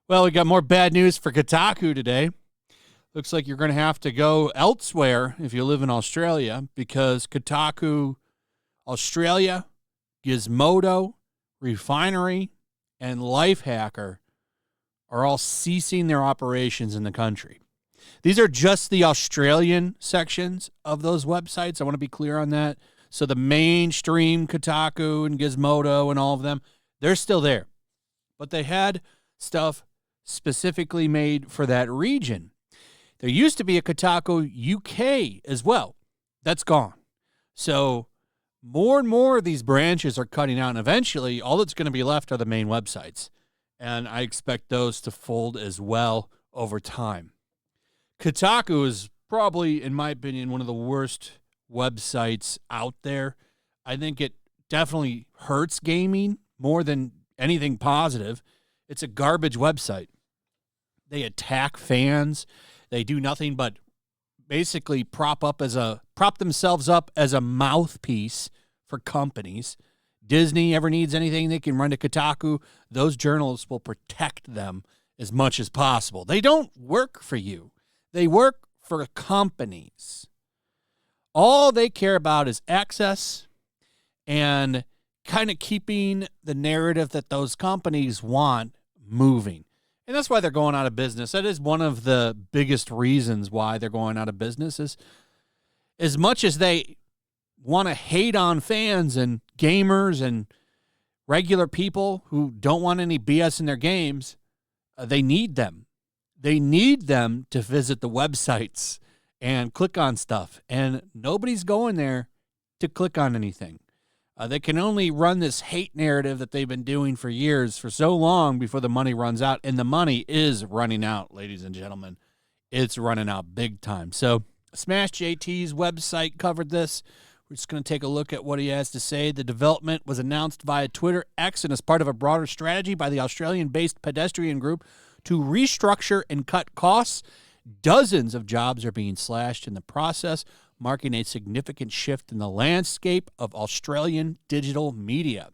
Well, we got more bad news for Kotaku today. Looks like you're going to have to go elsewhere if you live in Australia, because Kotaku Australia, Gizmodo, Refinery, and Lifehacker are all ceasing their operations in the country. These are just the Australian sections of those websites. I want to be clear on that. So the mainstream Kotaku and Gizmodo and all of them, they're still there. But they had stuff specifically made for that region. There used to be a Kotaku UK as well. That's gone. So more and more of these branches are cutting out, and eventually all that's going to be left are the main websites. And I expect those to fold as well over time. Kotaku is probably, in my opinion, one of the worst websites out there. I think it definitely hurts gaming more than anything positive. It's a garbage website. They attack fans. They do nothing but basically prop themselves up as a mouthpiece for companies. Disney ever needs anything, they can run to Kotaku. Those journalists will protect them as much as possible. They don't work for you. They work for companies. All they care about is access and kind of keeping the narrative that those companies want moving. And that's why they're going out of business. That is one of the biggest reasons why they're going out of business, is as much as they want to hate on fans and gamers and regular people who don't want any BS in their games, they need them. They need them to visit the websites and click on stuff. And nobody's going there to click on anything. They can only run this hate narrative that they've been doing for years, for so long, before the money runs out. And the money is running out, ladies and gentlemen. It's running out big time. So Smash JT's website covered this. We're just going to take a look at what he has to say. The development was announced via Twitter X and as part of a broader strategy by the Australian-based pedestrian group to restructure and cut costs. Dozens of jobs are being slashed in the process, marking a significant shift in the landscape of Australian digital media.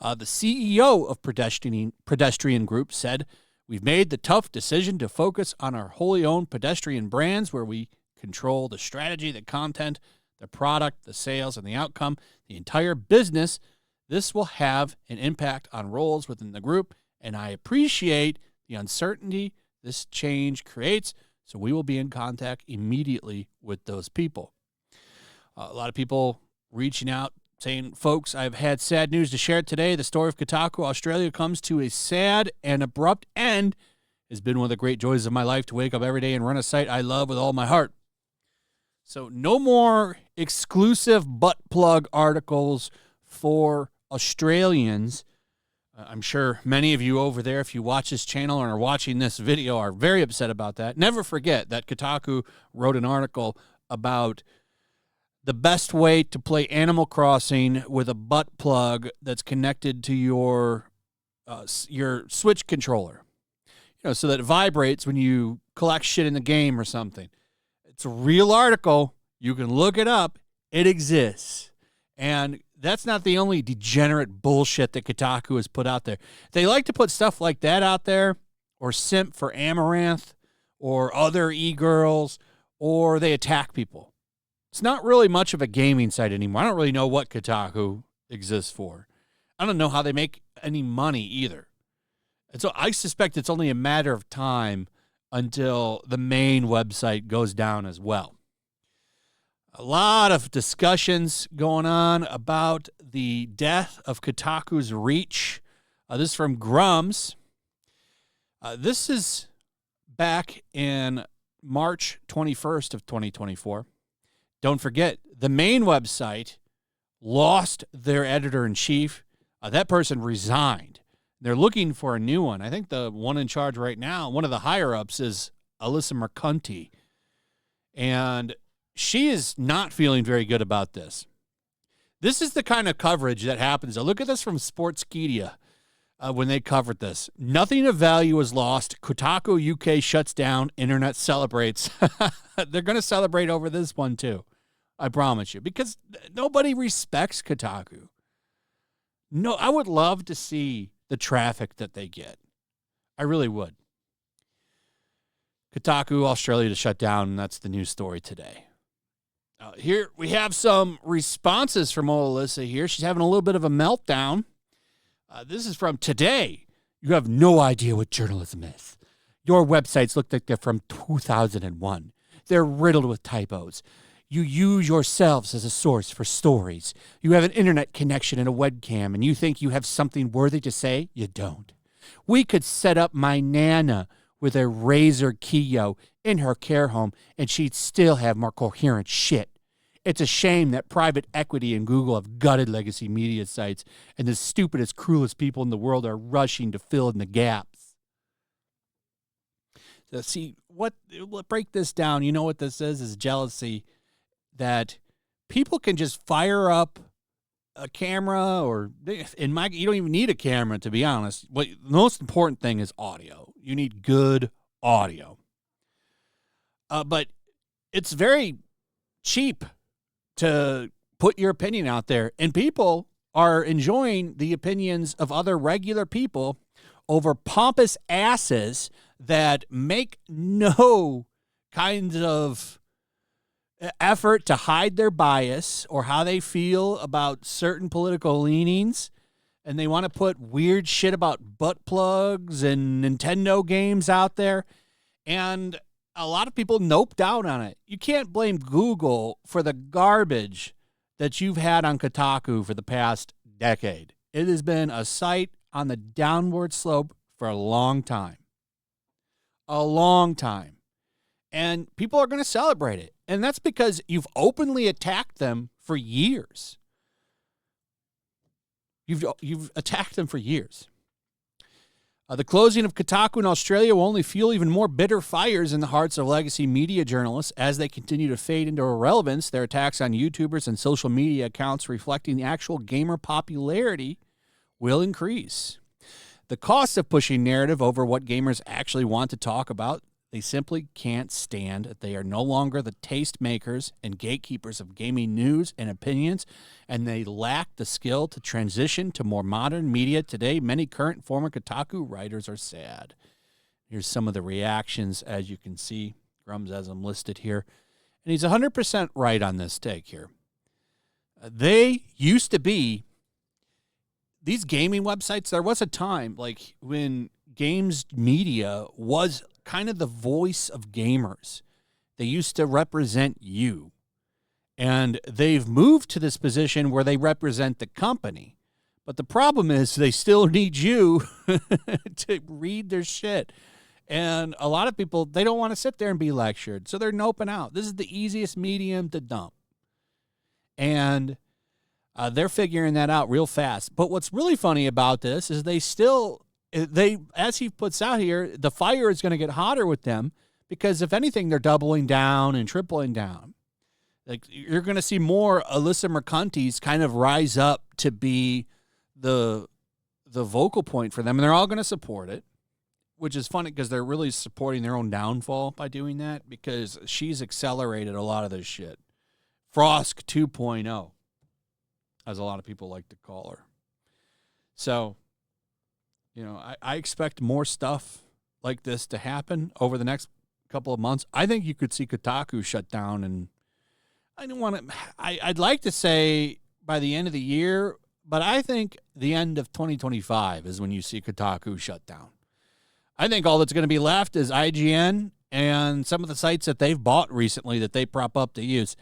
The CEO of Pedestrian Group said, "We've made the tough decision to focus on our wholly owned pedestrian brands where we control the strategy, the content, the product, the sales, and the outcome, the entire business. This will have an impact on roles within the group, and I appreciate the uncertainty this change creates, so we will be in contact immediately with those people." A lot of people reaching out saying, "Folks, I've had sad news to share today. The story of Kotaku Australia comes to a sad and abrupt end. It's been one of the great joys of my life to wake up every day and run a site I love with all my heart." So no more exclusive butt plug articles for Australians. I'm sure many of you over there, if you watch this channel and are watching this video, are very upset about that. Never forget that Kotaku wrote an article about the best way to play Animal Crossing with a butt plug that's connected to your Switch controller, so that it vibrates when you collect shit in the game or something. It's a real article. You can look it up. It exists. And that's not the only degenerate bullshit that Kotaku has put out there. They like to put stuff like that out there, or simp for Amaranth, or other e-girls, or they attack people. It's not really much of a gaming site anymore. I don't really know what Kotaku exists for. I don't know how they make any money either. And so I suspect it's only a matter of time until the main website goes down as well. A lot of discussions going on about the death of Kotaku's reach. This is from Grums. This is back in March 21st of 2024. Don't forget, the main website lost their editor-in-chief. That person resigned. They're looking for a new one. I think the one in charge right now, one of the higher-ups, is Alyssa Mercunti. And she is not feeling very good about this. This is the kind of coverage that happens. Now, look at this from Sportskeeda when they covered this. Nothing of value is lost. Kotaku UK shuts down. Internet celebrates. They're going to celebrate over this one, too. I promise you, because nobody respects Kotaku. No, I would love to see the traffic that they get. I really would. Kotaku Australia to shut down, and that's the news story today. Here we have some responses from Alyssa here. She's having a little bit of a meltdown. This is from today. You have no idea what journalism is. Your websites look like they're from 2001. They're riddled with typos. You use yourselves as a source for stories. You have an internet connection and a webcam, and you think you have something worthy to say? You don't. We could set up my Nana with a Razer Kiyo in her care home, and she'd still have more coherent shit. It's a shame that private equity and Google have gutted legacy media sites, and the stupidest, cruelest people in the world are rushing to fill in the gaps. So see, break this down. You know what this is jealousy, that people can just fire up a camera, or you don't even need a camera, to be honest. The most important thing is audio. You need good audio. But it's very cheap to put your opinion out there, and people are enjoying the opinions of other regular people over pompous asses that make no kinds of effort to hide their bias or how they feel about certain political leanings, and they want to put weird shit about butt plugs and Nintendo games out there, and a lot of people noped out on it. You can't blame Google for the garbage that you've had on Kotaku for the past decade. It has been a site on the downward slope for a long time. A long time. And people are going to celebrate it. And that's because you've openly attacked them for years. You've attacked them for years. The closing of Kotaku in Australia will only fuel even more bitter fires in the hearts of legacy media journalists as they continue to fade into irrelevance. Their attacks on YouTubers and social media accounts reflecting the actual gamer popularity will increase. The cost of pushing narrative over what gamers actually want to talk about, they simply can't stand that they are no longer the taste makers and gatekeepers of gaming news and opinions, and they lack the skill to transition to more modern media. Today, many current and former Kotaku writers are sad. Here's some of the reactions, as you can see. Grums has them listed here. And he's 100% right on this take here. They used to be, these gaming websites, there was a time like when games media was kind of the voice of gamers. They used to represent you. And they've moved to this position where they represent the company. But the problem is they still need you to read their shit. And a lot of people, they don't want to sit there and be lectured. So they're noping out. This is the easiest medium to dump. And they're figuring that out real fast. But what's really funny about this is as he puts out here, the fire is going to get hotter with them because, if anything, they're doubling down and tripling down. Like, you're going to see more Alyssa Mercantis kind of rise up to be the vocal point for them, and they're all going to support it, which is funny because they're really supporting their own downfall by doing that, because she's accelerated a lot of this shit. Frosk 2.0, as a lot of people like to call her. So, I expect more stuff like this to happen over the next couple of months. I think you could see Kotaku shut down, and I'd like to say by the end of the year, but I think the end of 2025 is when you see Kotaku shut down. I think all that's going to be left is IGN and some of the sites that they've bought recently that they prop up to use.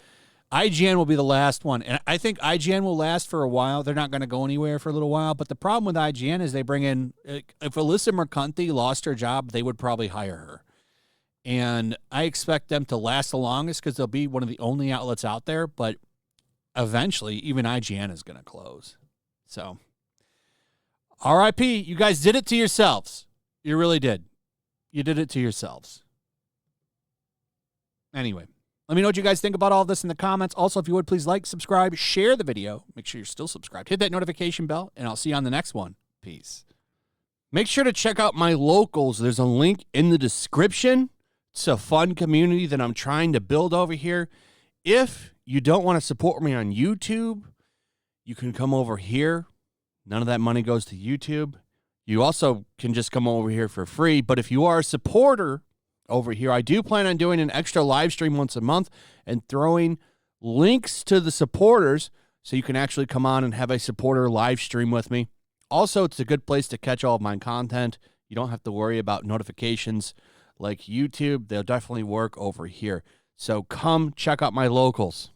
IGN will be the last one, and I think IGN will last for a while. They're not going to go anywhere for a little while, but the problem with IGN is they bring in, if Alyssa Mercanti lost her job, they would probably hire her. And I expect them to last the longest because they'll be one of the only outlets out there, but eventually even IGN is going to close. So, RIP, you guys did it to yourselves. You really did. You did it to yourselves. Anyway. Let me know what you guys think about all this in the comments. Also, if you would, please like, subscribe, share the video. Make sure you're still subscribed. Hit that notification bell, and I'll see you on the next one. Peace. Make sure to check out my locals. There's a link in the description. It's a fun community that I'm trying to build over here. If you don't want to support me on YouTube, you can come over here. None of that money goes to YouTube. You also can just come over here for free. But if you are a supporter over here, I do plan on doing an extra live stream once a month and throwing links to the supporters so you can actually come on and have a supporter live stream with me. Also, it's a good place to catch all of my content. You don't have to worry about notifications like YouTube. They'll definitely work over here. So come check out my locals.